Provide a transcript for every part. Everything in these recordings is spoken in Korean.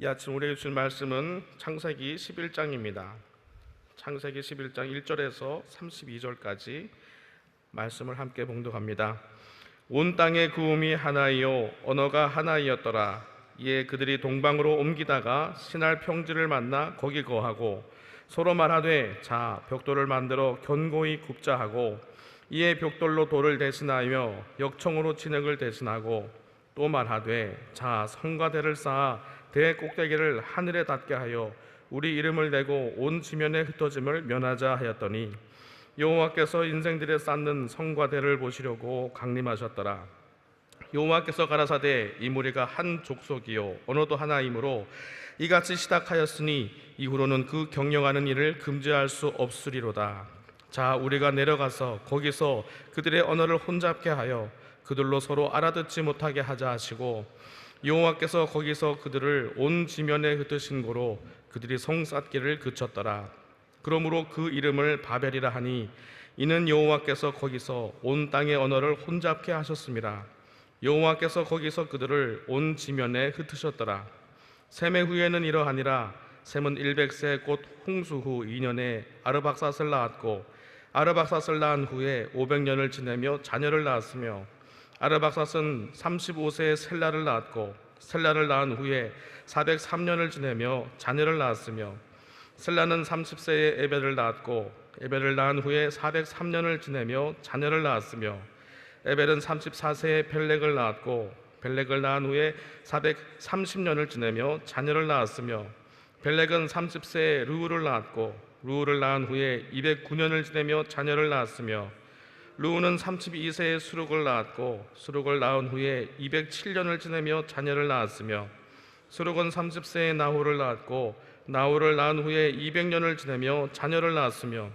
이 아침 우리에게 주신 말씀은 창세기 11장입니다. 창세기 11장 1절에서 32절까지 말씀을 함께 봉독합니다. 온 땅의 구음이 하나이요 언어가 하나이었더라. 이에 그들이 동방으로 옮기다가 신할 평지를 만나 거기 거하고 서로 말하되 자 벽돌을 만들어 견고히 굽자 하고 이에 벽돌로 돌을 대신하며 역청으로 진흙을 대신하고 또 말하되 자 성과대를 쌓아 대 꼭대기를 하늘에 닿게 하여 우리 이름을 내고 온 지면에 흩어짐을 면하자 하였더니 여호와께서 인생들에 쌓는 성과 대를 보시려고 강림하셨더라. 여호와께서 가라사대 이 무리가 한 족속이요 언어도 하나이므로 이같이 시작하였으니 이후로는 그 경영하는 일을 금지할 수 없으리로다. 자 우리가 내려가서 거기서 그들의 언어를 혼잡게 하여 그들로 서로 알아듣지 못하게 하자 하시고 여호와께서 거기서 그들을 온 지면에 흩으신 고로 그들이 성 쌓기를 그쳤더라. 그러므로 그 이름을 바벨이라 하니 이는 여호와께서 거기서 온 땅의 언어를 혼잡게 하셨음이라. 여호와께서 거기서 그들을 온 지면에 흩으셨더라. 셈의 후에는 이러하니라. 셈은 100세 곧 홍수 후 2년에 아르박삿을 낳았고 아르박삿을 낳은 후에 500년을 지내며 자녀를 낳았으며 아르박삿은 35세에 셀라를 낳았고 셀라를 낳은 후에 403년을 지내며 자녀를 낳았으며 셀라는 30세에 에벨을 낳았고 에벨을 낳은 후에 403년을 지내며 자녀를 낳았으며 에벨은 34세에 벨렉을 낳았고 벨렉을 낳은 후에 430년을 지내며 자녀를 낳았으며 벨렉은 30세에 르우를 낳았고 르우를 낳은 후에 209년을 지내며 자녀를 낳았으며 르우는 32세에 수룩을 낳았고 수룩을 낳은 후에 207년을 지내며 자녀를 낳았으며 수룩은 30세에 나홀을 낳았고 나홀을 낳은 후에 200년을 지내며 자녀를 낳았으며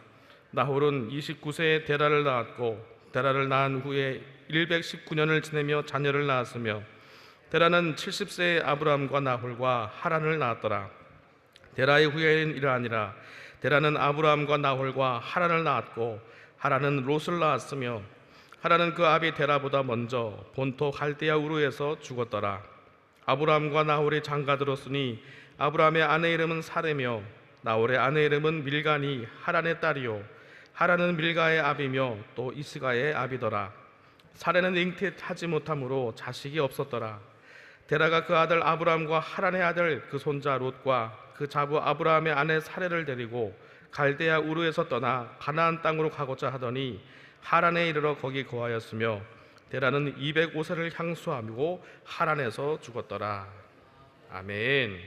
나홀은 29세에 데라를 낳았고 데라를 낳은 후에 119년을 지내며 자녀를 낳았으며 데라는 70세에 아브람과 나홀과 하란을 낳았더라. 데라의 후에는 이러하니라. 데라는 아브람과 나홀과 하란을 낳았고 하란은 롯을 낳았으며 하란은 그 아비 데라보다 먼저 본토 갈대아 우르에서 죽었더라. 아브람과 나홀이 장가들었으니 아브람의 아내 이름은 사레며 나홀의 아내 이름은 밀가니 하란의 딸이요 하란은 밀가의 아비며 또 이스가의 아비더라. 사레는 잉태하지 못함으로 자식이 없었더라. 데라가 그 아들 아브람과 하란의 아들 그 손자 롯과 그 자부 아브라함의 아내 사레를 데리고 갈대아 우르에서 떠나 가나안 땅으로 가고자 하더니 하란에 이르러 거기 거하였으며 데라는 205세를 향수하고 하란에서 죽었더라. 아멘.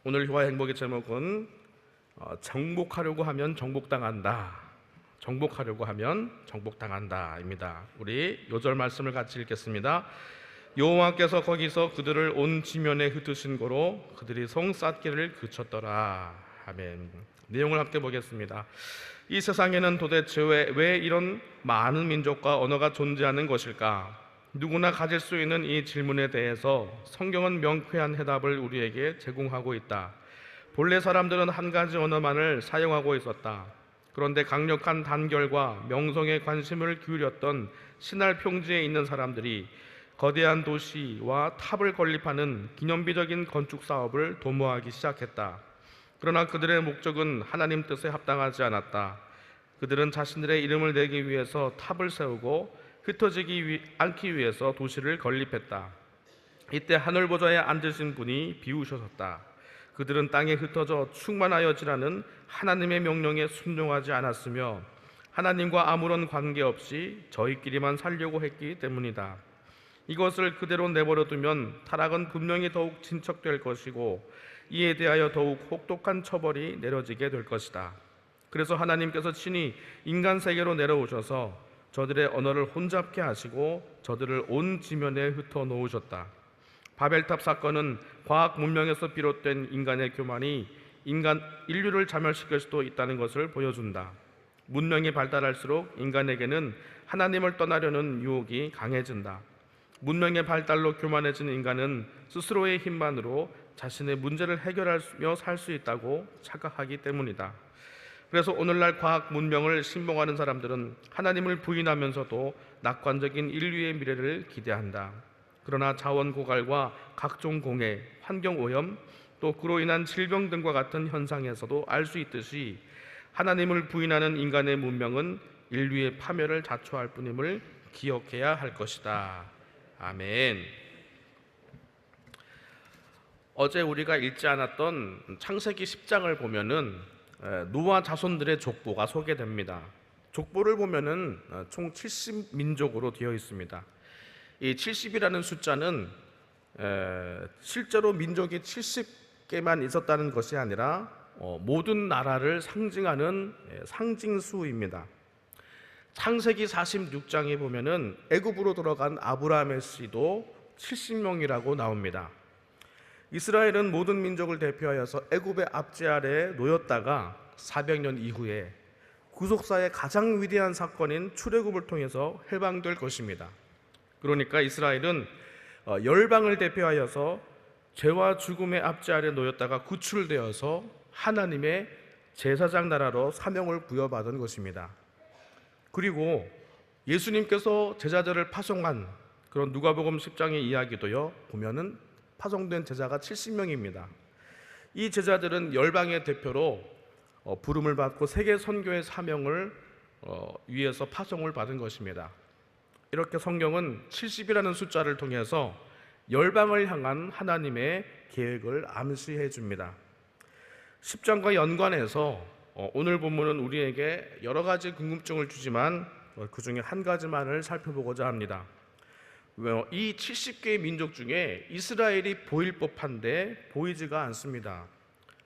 오늘 효와 행복의 제목은 정복하려고 하면 정복당한다. 정복하려고 하면 정복당한다 입니다. 우리 요절 말씀을 같이 읽겠습니다. 여호와께서 거기서 그들을 온 지면에 흩으신 고로 그들이 성 쌓기를 그쳤더라. 아멘. 내용을 함께 보겠습니다. 이 세상에는 도대체 왜 이런 많은 민족과 언어가 존재하는 것일까? 누구나 가질 수 있는 이 질문에 대해서 성경은 명쾌한 해답을 우리에게 제공하고 있다. 본래 사람들은 한 가지 언어만을 사용하고 있었다. 그런데 강력한 단결과 명성에 관심을 기울였던 신할 평지에 있는 사람들이 거대한 도시와 탑을 건립하는 기념비적인 건축 사업을 도모하기 시작했다. 그러나 그들의 목적은 하나님 뜻에 합당하지 않았다. 그들은 자신들의 이름을 내기 위해서 탑을 세우고 흩어지지 않기 위해서 도시를 건립했다. 이때 하늘 보좌에 앉으신 분이 비우셔졌다. 그들은 땅에 흩어져 충만하여지라는 하나님의 명령에 순종하지 않았으며 하나님과 아무런 관계없이 저희끼리만 살려고 했기 때문이다. 이것을 그대로 내버려두면 타락은 분명히 더욱 진척될 것이고 이에 대하여 더욱 혹독한 처벌이 내려지게 될 것이다. 그래서 하나님께서 친히 인간 세계로 내려오셔서 저들의 언어를 혼잡게 하시고 저들을 온 지면에 흩어 놓으셨다. 바벨탑 사건은 과학 문명에서 비롯된 인간의 교만이 인류를 자멸시킬 수도 있다는 것을 보여준다. 문명이 발달할수록 인간에게는 하나님을 떠나려는 유혹이 강해진다. 문명의 발달로 교만해진 인간은 스스로의 힘만으로 자신의 문제를 해결하며 살 수 있다고 착각하기 때문이다. 그래서 오늘날 과학 문명을 신봉하는 사람들은 하나님을 부인하면서도 낙관적인 인류의 미래를 기대한다. 그러나 자원 고갈과 각종 공해, 환경 오염, 또 그로 인한 질병 등과 같은 현상에서도 알 수 있듯이 하나님을 부인하는 인간의 문명은 인류의 파멸을 자초할 뿐임을 기억해야 할 것이다. 아멘. 어제 우리가 읽지 않았던 창세기 10장을 보면은 노아 자손들의 족보가 소개됩니다. 족보를 보면은 총 70민족으로 되어 있습니다. 이 70이라는 숫자는 실제로 민족이 70개만 있었다는 것이 아니라 모든 나라를 상징하는 상징수입니다. 창세기 46장에 보면은 애굽으로 들어간 아브라함의 씨도 70명이라고 나옵니다. 이스라엘은 모든 민족을 대표하여서 애굽의 압제 아래에 놓였다가 400년 이후에 구속사의 가장 위대한 사건인 출애굽을 통해서 해방될 것입니다. 그러니까 이스라엘은 열방을 대표하여서 죄와 죽음의 압제 아래에 놓였다가 구출되어서 하나님의 제사장 나라로 사명을 부여받은 것입니다. 그리고 예수님께서 제자들을 파송한 그런 누가복음 10장의 이야기도요 보면은 파송된 제자가 70명입니다. 이 제자들은 열방의 대표로 부름을 받고 세계 선교의 사명을 위해서 파송을 받은 것입니다. 이렇게 성경은 70이라는 숫자를 통해서 열방을 향한 하나님의 계획을 암시해 줍니다. 10장과 연관해서 오늘 본문은 우리에게 여러 가지 궁금증을 주지만 그 중에 한 가지만을 살펴보고자 합니다. 이 70개의 민족 중에 이스라엘이 보일 법한데 보이지가 않습니다.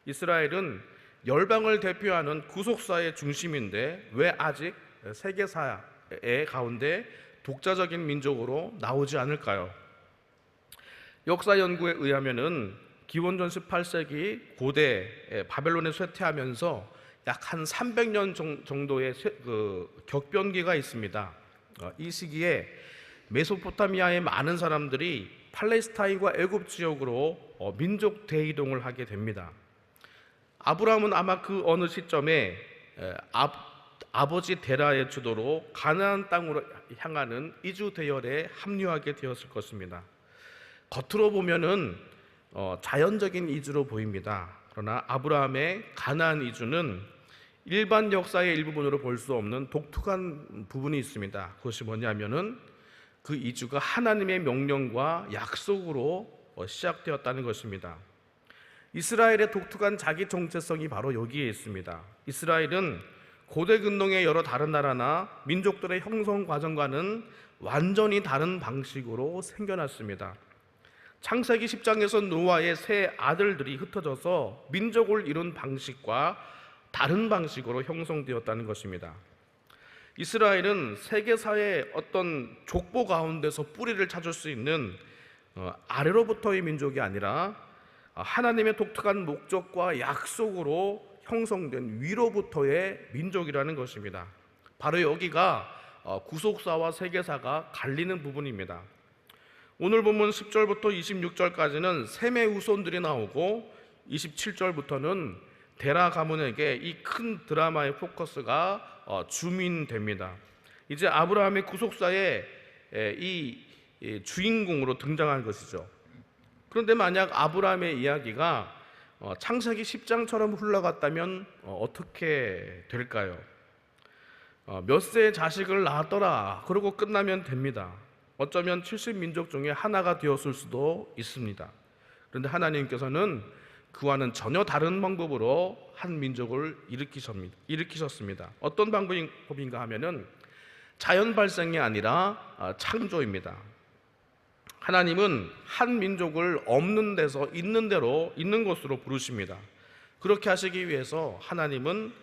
이스라엘은 열방을 대표하는 구속사의 중심인데 왜 아직 세계사의 가운데 독자적인 민족으로 나오지 않을까요? 역사 연구에 의하면은 기원전 18세기 고대 바벨론에 쇠퇴하면서 약 한 300년 정도의 격변기가 있습니다. 이 시기에 메소포타미아의 많은 사람들이 팔레스타인과 애굽 지역으로 민족 대이동을 하게 됩니다. 아브라함은 아마 그 어느 시점에 아버지 데라의 주도로 가나안 땅으로 향하는 이주 대열에 합류하게 되었을 것입니다. 겉으로 보면은 자연적인 이주로 보입니다. 그러나 아브라함의 가나안 이주는 일반 역사의 일부분으로 볼 수 없는 독특한 부분이 있습니다. 그것이 뭐냐면은 그 이주가 하나님의 명령과 약속으로 시작되었다는 것입니다. 이스라엘의 독특한 자기 정체성이 바로 여기에 있습니다. 이스라엘은 고대 근동의 여러 다른 나라나 민족들의 형성 과정과는 완전히 다른 방식으로 생겨났습니다. 창세기 10장에서 노아의 세 아들들이 흩어져서 민족을 이룬 방식과 다른 방식으로 형성되었다는 것입니다. 이스라엘은 세계사의 어떤 족보 가운데서 뿌리를 찾을 수 있는 아래로부터의 민족이 아니라 하나님의 독특한 목적과 약속으로 형성된 위로부터의 민족이라는 것입니다. 바로 여기가 구속사와 세계사가 갈리는 부분입니다. 오늘 본문 10절부터 26절까지는 셈의 후손들이 나오고 27절부터는 데라 가문에게 이 큰 드라마의 포커스가 줌인됩니다. 이제 아브라함의 구속사의 이 주인공으로 등장한 것이죠. 그런데 만약 아브라함의 이야기가 창세기 10장처럼 흘러갔다면 어떻게 될까요? 몇 세의 자식을 낳았더라 그러고 끝나면 됩니다. 어쩌면 70민족 중에 하나가 되었을 수도 있습니다. 그런데 하나님께서는 그와는 전혀 다른 방법으로 한 민족을 일으키셨습니다. 어떤 방법인가 하면은 자연 발생이 아니라 창조입니다. 하나님은 한 민족을 없는 데서 있는 대로 있는 것으로 부르십니다. 그렇게 하시기 위해서 하나님은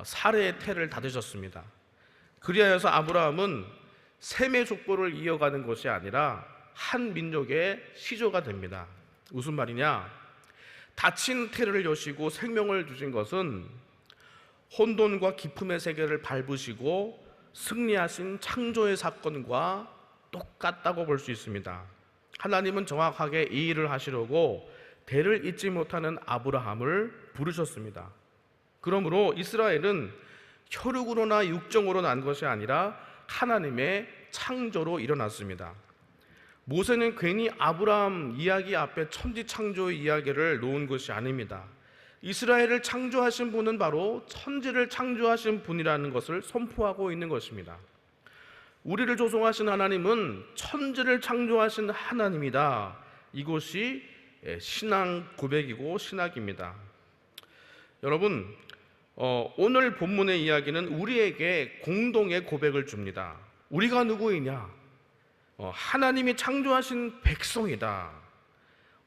사례의 태를 닫으셨습니다. 그리하여서 아브라함은 셈의 족보를 이어가는 것이 아니라 한 민족의 시조가 됩니다. 무슨 말이냐? 닫힌 태를 여시고 생명을 주신 것은 혼돈과 기품의 세계를 밟으시고 승리하신 창조의 사건과 똑같다고 볼 수 있습니다. 하나님은 정확하게 이 일을 하시려고 대를 잇지 못하는 아브라함을 부르셨습니다. 그러므로 이스라엘은 혈육으로나 육정으로 난 것이 아니라 하나님의 창조로 일어났습니다. 모세는 괜히 아브라함 이야기 앞에 천지창조의 이야기를 놓은 것이 아닙니다. 이스라엘을 창조하신 분은 바로 천지를 창조하신 분이라는 것을 선포하고 있는 것입니다. 우리를 조성하신 하나님은 천지를 창조하신 하나님이다. 이것이 신앙 고백이고 신학입니다. 여러분, 오늘 본문의 이야기는 우리에게 공동의 고백을 줍니다. 우리가 누구이냐? 하나님이 창조하신 백성이다.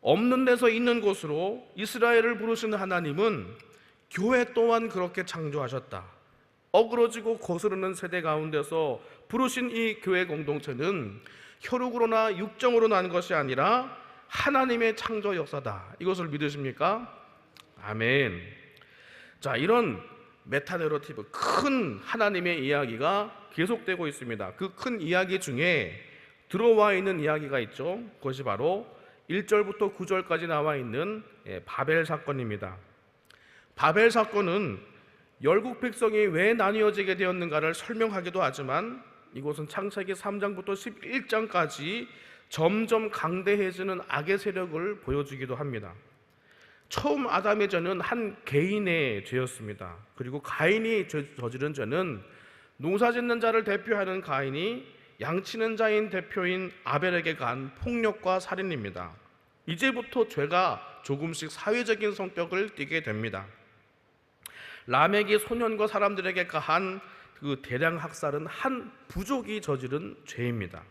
없는 데서 있는 곳으로 이스라엘을 부르신 하나님은 교회 또한 그렇게 창조하셨다. 어그러지고 거스르는 세대 가운데서 부르신 이 교회 공동체는 혈육으로나 육정으로 난 것이 아니라 하나님의 창조 역사다. 이것을 믿으십니까? 아멘. 자, 이런 메타내러티브, 큰 하나님의 이야기가 계속되고 있습니다. 그 큰 이야기 중에 들어와 있는 이야기가 있죠. 그것이 바로 1절부터 9절까지 나와 있는 바벨 사건입니다. 바벨 사건은 열국 백성이 왜 나뉘어지게 되었는가를 설명하기도 하지만 이곳은 창세기 3장부터 11장까지 점점 강대해지는 악의 세력을 보여주기도 합니다. 처음 아담의 죄는 한 개인의 죄였습니다. 그리고 가인이 저지른 죄는 농사짓는 자를 대표하는 가인이 양치는 자인 대표인 아벨에게 간 폭력과 살인입니다. 이제부터 죄가 조금씩 사회적인 성격을 띠게 됩니다. 라멕이 소년과 사람들에게 가한 그 대량 학살은 한 부족이 저지른 죄입니다.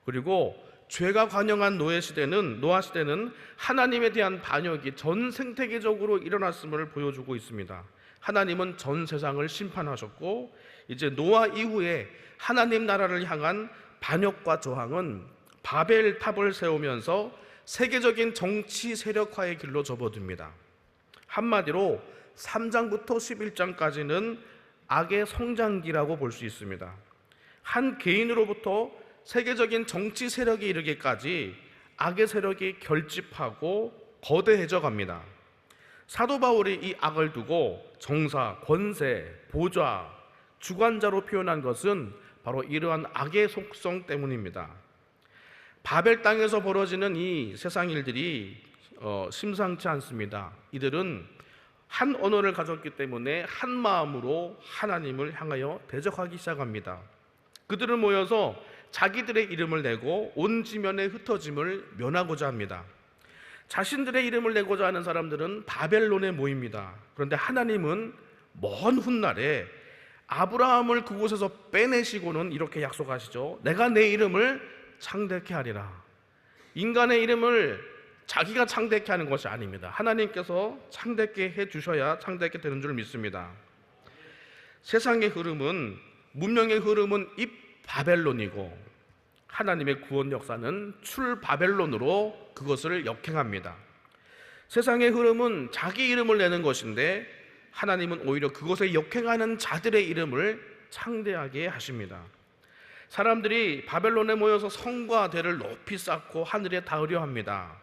그리고 죄가 관영한 노아 시대는 하나님에 대한 반역이 전 생태계적으로 일어났음을 보여주고 있습니다. 하나님은 전 세상을 심판하셨고 이제 노아 이후에 하나님 나라를 향한 반역과 저항은 바벨 탑을 세우면서 세계적인 정치 세력화의 길로 접어듭니다. 한마디로 3장부터 11장까지는 악의 성장기라고 볼 수 있습니다. 한 개인으로부터 세계적인 정치 세력이 이르기까지 악의 세력이 결집하고 거대해져 갑니다. 사도 바울이 이 악을 두고 정사, 권세, 보좌, 주관자로 표현한 것은 바로 이러한 악의 속성 때문입니다. 바벨 땅에서 벌어지는 이 세상 일들이 심상치 않습니다. 이들은 한 언어를 가졌기 때문에 한 마음으로 하나님을 향하여 대적하기 시작합니다. 그들은 모여서 자기들의 이름을 내고 온 지면에 흩어짐을 면하고자 합니다. 자신들의 이름을 내고자 하는 사람들은 바벨론에 모입니다. 그런데 하나님은 먼 훗날에 아브라함을 그곳에서 빼내시고는 이렇게 약속하시죠. 내가 내 이름을 창대케 하리라. 인간의 이름을 자기가 창대케 하는 것이 아닙니다. 하나님께서 창대케 해주셔야 창대케 되는 줄 믿습니다. 세상의 흐름은, 문명의 흐름은 입바벨론이고 하나님의 구원 역사는 출바벨론으로 그것을 역행합니다. 세상의 흐름은 자기 이름을 내는 것인데 하나님은 오히려 그것에 역행하는 자들의 이름을 창대하게 하십니다. 사람들이 바벨론에 모여서 성과 대를 높이 쌓고 하늘에 닿으려 합니다.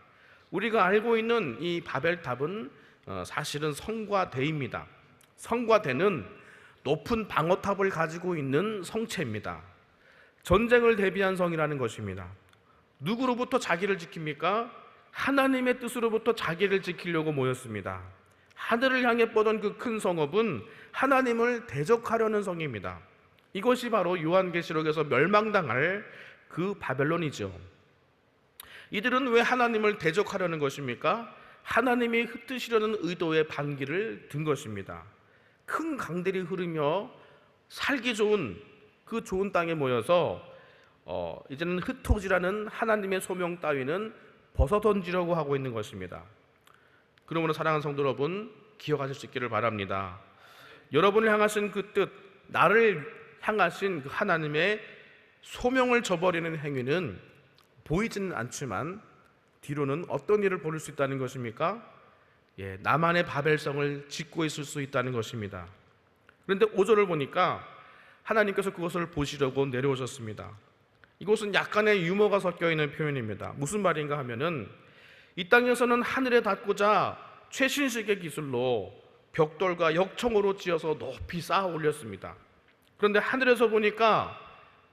우리가 알고 있는 이 바벨탑은 사실은 성과 대입니다. 성과 대는 높은 방어탑을 가지고 있는 성체입니다. 전쟁을 대비한 성이라는 것입니다. 누구로부터 자기를 지킵니까? 하나님의 뜻으로부터 자기를 지키려고 모였습니다. 하늘을 향해 뻗은 그 큰 성읍은 하나님을 대적하려는 성입니다. 이것이 바로 요한계시록에서 멸망당할 그 바벨론이죠. 이들은 왜 하나님을 대적하려는 것입니까? 하나님이 흩으시려는 의도의 반기를 든 것입니다. 큰 강들이 흐르며 살기 좋은 그 좋은 땅에 모여서 이제는 흩어지라는 하나님의 소명 따위는 벗어던지려고 하고 있는 것입니다. 그러므로 사랑하는 성도 여러분, 기억하실 수 있기를 바랍니다. 여러분을 향하신 그 뜻, 나를 향하신 그 하나님의 소명을 저버리는 행위는 보이지는 않지만 뒤로는 어떤 일을 벌일 수 있다는 것입니까? 나만의 바벨성을 짓고 있을 수 있다는 것입니다. 그런데 5절을 보니까 하나님께서 그것을 보시려고 내려오셨습니다. 이것은 약간의 유머가 섞여 있는 표현입니다. 무슨 말인가 하면은 이 땅에서는 하늘에 닿고자 최신식의 기술로 벽돌과 역청으로 지어서 높이 쌓아 올렸습니다. 그런데 하늘에서 보니까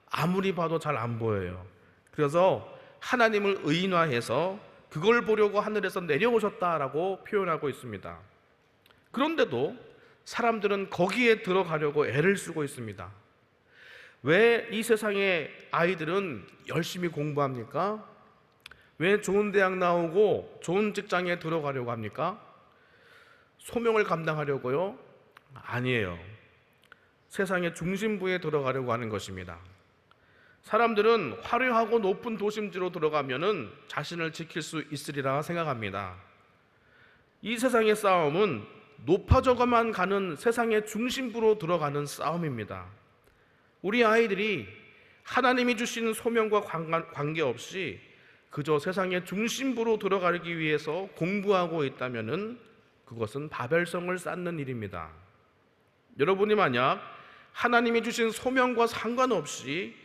아무리 봐도 잘 안 보여요. 그래서 하나님을 의인화해서 그걸 보려고 하늘에서 내려오셨다라고 표현하고 있습니다. 그런데도 사람들은 거기에 들어가려고 애를 쓰고 있습니다. 왜 이 세상의 아이들은 열심히 공부합니까? 왜 좋은 대학 나오고 좋은 직장에 들어가려고 합니까? 소명을 감당하려고요? 아니에요. 세상의 중심부에 들어가려고 하는 것입니다. 사람들은 화려하고 높은 도심지로 들어가면은 자신을 지킬 수 있으리라 생각합니다. 이 세상의 싸움은 높아져가만 가는 세상의 중심부로 들어가는 싸움입니다. 우리 아이들이 하나님이 주신 소명과 관계없이 그저 세상의 중심부로 들어가기 위해서 공부하고 있다면은 그것은 바벨성을 쌓는 일입니다. 여러분이 만약 하나님이 주신 소명과 상관없이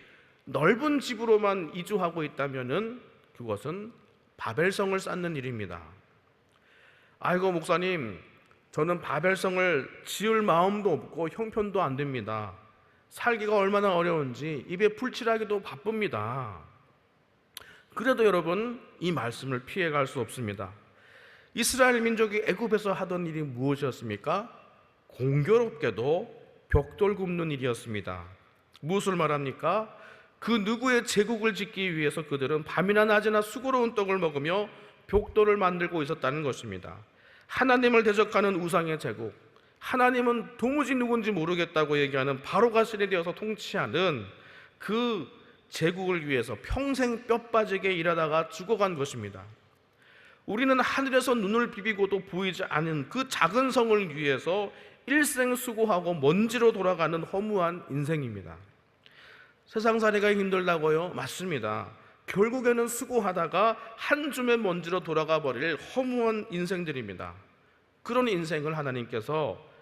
넓은 집으로만 이주하고 있다면은 그것은 바벨성을 쌓는 일입니다. 아이고 목사님, 저는 바벨성을 지을 마음도 없고 형편도 안 됩니다. 살기가 얼마나 어려운지 입에 풀칠하기도 바쁩니다. 그래도 여러분, 이 말씀을 피해갈 수 없습니다. 이스라엘 민족이 애굽에서 하던 일이 무엇이었습니까? 공교롭게도 벽돌 굽는 일이었습니다. 무엇을 말합니까? 그 누구의 제국을 짓기 위해서 그들은 밤이나 낮이나 수고로운 떡을 먹으며 벽돌을 만들고 있었다는 것입니다. 하나님을 대적하는 우상의 제국, 하나님은 도무지 누군지 모르겠다고 얘기하는 바로가 신이 되어서 통치하는 그 제국을 위해서 평생 뼈 빠지게 일하다가 죽어간 것입니다. 우리는 하늘에서 눈을 비비고도 보이지 않은 그 작은 성을 위해서 일생 수고하고 먼지로 돌아가는 허무한 인생입니다. 세상살이가 힘들다고요? 맞습니다. 결국에는 수고하다가 한 줌의 먼지로 돌아가 버릴 허무한 인생들입니다. 그런 인생을 하나님께서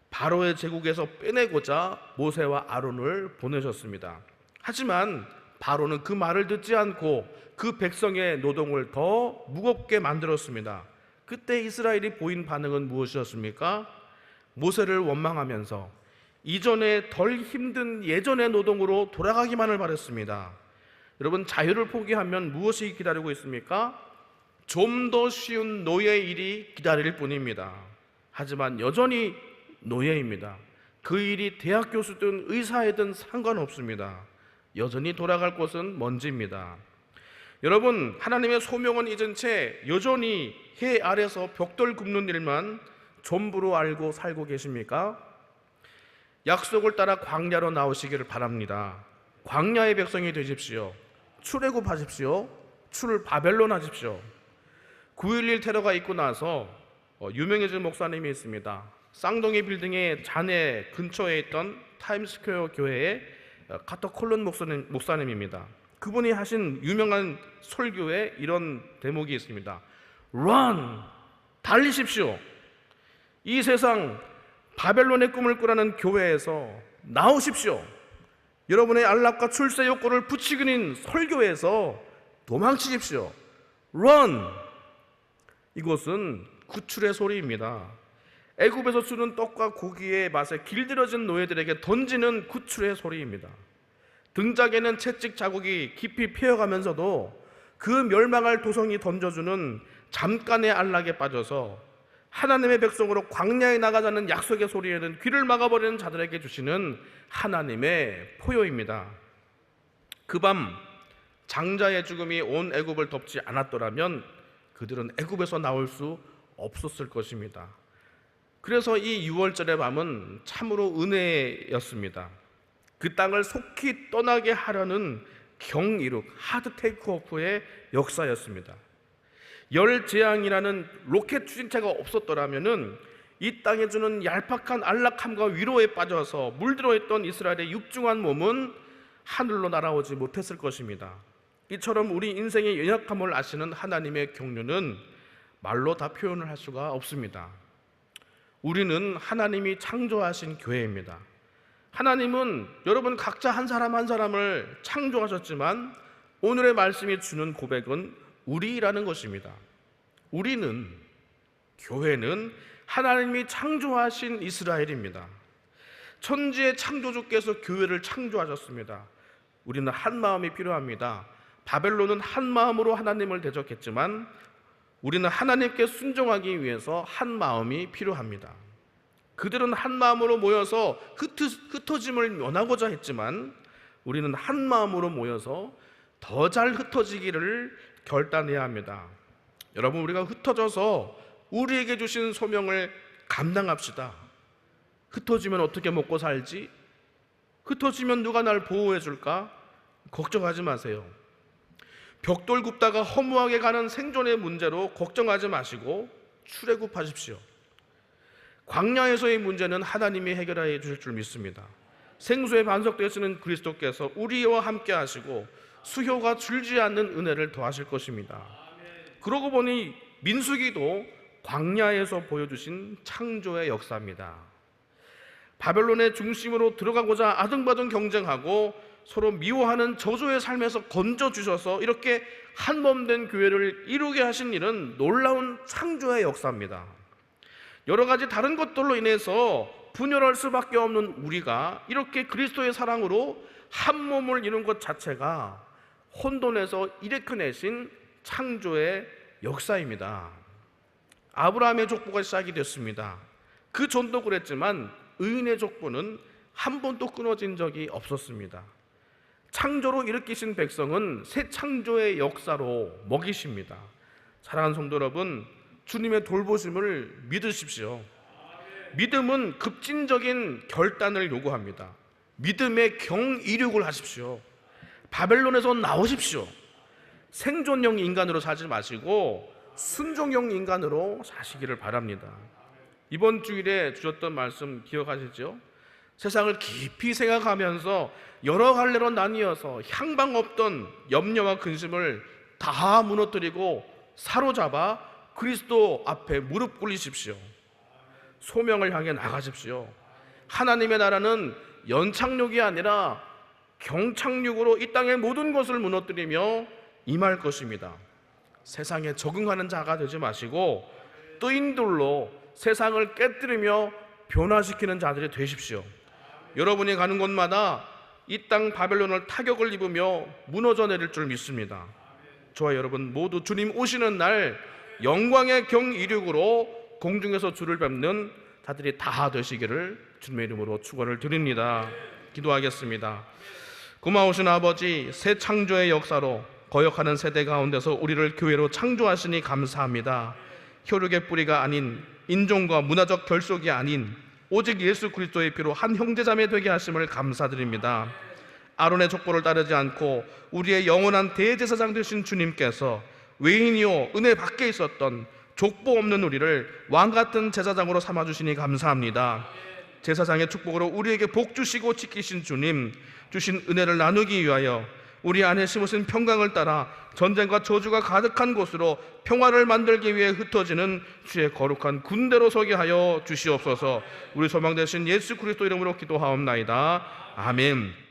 바로의 제국에서 빼내고자 모세와 아론을 보내셨습니다. 하지만 바로는 그 말을 듣지 않고 그 백성의 노동을 더 무겁게 만들었습니다. 그때 이스라엘이 보인 반응은 무엇이었습니까? 모세를 원망하면서 이전에 덜 힘든 예전의 노동으로 돌아가기만을 바랬습니다. 여러분, 자유를 포기하면 무엇이 기다리고 있습니까? 좀 더 쉬운 노예 일이 기다릴 뿐입니다. 하지만 여전히 노예입니다. 그 일이 대학 교수든 의사이든 상관없습니다. 여전히 돌아갈 곳은 먼지입니다. 여러분, 하나님의 소명은 잊은 채 여전히 해 아래서 벽돌 굽는 일만 전부로 알고 살고 계십니까? 약속을 따라 광야로 나오시기를 바랍니다. 광야의 백성이 되십시오. 출애굽하십시오. 바벨론하십시오. 9.11 테러가 있고 나서 유명해진 목사님이 있습니다. 쌍둥이 빌딩의 잔해 근처에 있던 타임스퀘어 교회의 카터 콜론 목사님입니다. 그분이 하신 유명한 설교에 이런 대목이 있습니다. Run! 달리십시오. 이 세상 바벨론의 꿈을 꾸라는 교회에서 나오십시오. 여러분의 안락과 출세 욕구를 부추기는 설교에서 도망치십시오. Run! 이것은 구출의 소리입니다. 애굽에서 주는 떡과 고기의 맛에 길들여진 노예들에게 던지는 구출의 소리입니다. 등짝에는 채찍 자국이 깊이 피어가면서도 그 멸망할 도성이 던져주는 잠깐의 안락에 빠져서 하나님의 백성으로 광야에 나가자는 약속의 소리에는 귀를 막아버리는 자들에게 주시는 하나님의 포효입니다. 그 밤 장자의 죽음이 온 애굽을 덮지 않았더라면 그들은 애굽에서 나올 수 없었을 것입니다. 그래서 이 6월절의 밤은 참으로 은혜였습니다. 그 땅을 속히 떠나게 하려는 경이룩, 하드 테이크오프의 역사였습니다. 열재앙이라는 로켓 추진체가 없었더라면은 이 땅에 주는 얄팍한 안락함과 위로에 빠져서 물들어 있던 이스라엘의 육중한 몸은 하늘로 날아오지 못했을 것입니다. 이처럼 우리 인생의 연약함을 아시는 하나님의 경륜은 말로 다 표현을 할 수가 없습니다. 우리는 하나님이 창조하신 교회입니다. 하나님은 여러분 각자 한 사람 한 사람을 창조하셨지만 오늘의 말씀이 주는 고백은 우리라는 것입니다. 우리는, 교회는 하나님이 창조하신 이스라엘입니다. 천지의 창조주께서 교회를 창조하셨습니다. 우리는 한 마음이 필요합니다. 바벨론은 한 마음으로 하나님을 대적했지만 우리는 하나님께 순종하기 위해서 한 마음이 필요합니다. 그들은 한 마음으로 모여서 흩어짐을 면하고자 했지만 우리는 한 마음으로 모여서 더 잘 흩어지기를 결단해야 합니다. 여러분, 우리가 흩어져서 우리에게 주신 소명을 감당합시다. 흩어지면 어떻게 먹고 살지? 흩어지면 누가 날 보호해 줄까? 걱정하지 마세요. 벽돌 굽다가 허무하게 가는 생존의 문제로 걱정하지 마시고 출애굽하십시오. 광야에서의 문제는 하나님이 해결해 주실 줄 믿습니다. 생수의 반석 되시는 그리스도께서 우리와 함께 하시고 수효가 줄지 않는 은혜를 더하실 것입니다. 그러고 보니 민수기도 광야에서 보여주신 창조의 역사입니다. 바벨론의 중심으로 들어가고자 아등바등 경쟁하고 서로 미워하는 저주의 삶에서 건져주셔서 이렇게 한몸된 교회를 이루게 하신 일은 놀라운 창조의 역사입니다. 여러 가지 다른 것들로 인해서 분열할 수밖에 없는 우리가 이렇게 그리스도의 사랑으로 한 몸을 이룬 것 자체가 혼돈에서 일으켜내신 창조의 역사입니다. 아브라함의 족보가 시작이 됐습니다. 그 전도 그랬지만 의인의 족보는 한 번도 끊어진 적이 없었습니다. 창조로 일으키신 백성은 새 창조의 역사로 먹이십니다. 사랑하는 성도 여러분, 주님의 돌보심을 믿으십시오. 믿음은 급진적인 결단을 요구합니다. 믿음의 경이륙을 하십시오. 바벨론에서 나오십시오. 생존형 인간으로 살지 마시고 순종형 인간으로 사시기를 바랍니다. 이번 주일에 주셨던 말씀 기억하시죠? 세상을 깊이 생각하면서 여러 갈래로 나뉘어서 향방 없던 염려와 근심을 다 무너뜨리고 사로잡아 그리스도 앞에 무릎 꿇리십시오. 소명을 향해 나가십시오. 하나님의 나라는 연착륙이 아니라 경착륙으로 이 땅의 모든 것을 무너뜨리며 임할 것입니다. 세상에 적응하는 자가 되지 마시고 뜨인돌로 세상을 깨뜨리며 변화시키는 자들이 되십시오. 여러분이 가는 곳마다 이 땅 바벨론을 타격을 입으며 무너져 내릴 줄 믿습니다. 저와 여러분 모두 주님 오시는 날 영광의 경이륙으로 공중에서 주를 뵙는 자들이 다 되시기를 주님의 이름으로 축원을 드립니다. 기도하겠습니다. 고마우신 아버지, 새 창조의 역사로 거역하는 세대 가운데서 우리를 교회로 창조하시니 감사합니다. 혈육의 뿌리가 아닌 인종과 문화적 결속이 아닌 오직 예수 그리스도의 피로 한 형제자매 되게 하심을 감사드립니다. 아론의 족보를 따르지 않고 우리의 영원한 대제사장 되신 주님께서 외인이요 은혜 밖에 있었던 족보 없는 우리를 왕같은 제사장으로 삼아주시니 감사합니다. 제사장의 축복으로 우리에게 복 주시고 지키신 주님, 주신 은혜를 나누기 위하여 우리 안에 심으신 평강을 따라 전쟁과 저주가 가득한 곳으로 평화를 만들기 위해 흩어지는 주의 거룩한 군대로 서게 하여 주시옵소서. 우리 소망 되신 예수 그리스도 이름으로 기도하옵나이다. 아멘.